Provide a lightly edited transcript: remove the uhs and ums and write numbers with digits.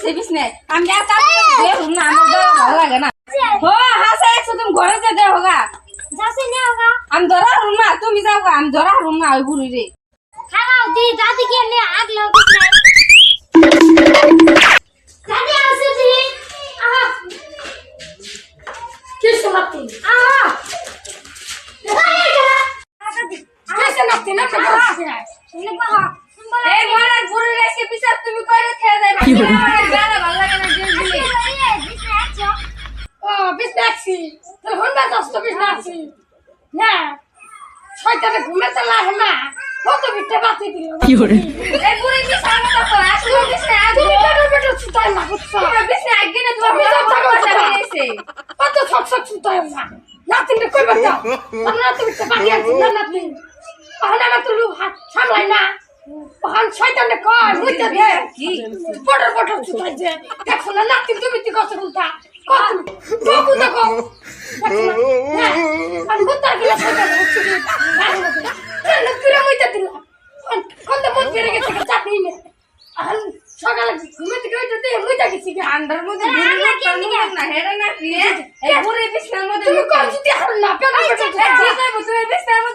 দিছে বিছনে আমি আর কাজ করব না আমার ডর ভালো লাগে না हो हासा एक तुम घरे जे दे होगा जासे नहीं होगा हम दोरा रूम ना तुम जाओगा हम दोरा रूम ना बुरी रे खाना दी दादी के लिए आग लग गई दादी आसे दी आहा किस मत आहा अरे करा कैसे लगते ना ने बहा ए मोरा बुरी रे के पीछे तुम करे थे दे हमारे गाना भालो লাগে না দিল দিলে बिस्नासी तो होना दोस्त बिस्नासी ना শয়তানে ঘুমাতে লাগে না কত বিটে বাতি দিল কি করে এ বুড়ি কি সামনে তো আসলে বিছনে আজ বেটা ছুটাই না বুঝছো বিছনে আগে না তুমি তো কথা বলেছে কত ছক ছক ছুটাই না নাতিনে কই বাতা আমরা তো বিটে বাতি আছে না নাতি পাহানা না তো সামলাই না পাহান শয়তানে কয় বুঝতে দে কি বড় বড় ছুটাই যে দেখো না নাতি তুমি কি কথা বলতা কত বাবু দেখো আমি বুঝতে গেলে শয়তানে ছুটি না তুই মইতে দিলা কোন মত বেরে গেছে চাটনি নে আন সকালে ঘুমাতে গইতে দে মইতা গেছি আন্ডার মধ্যে বুড়ি না হেডা না কি এই বুড়ি বিছনার মধ্যে তুমি কোন ছুটি হল না পেন তুমি বিছনার মধ্যে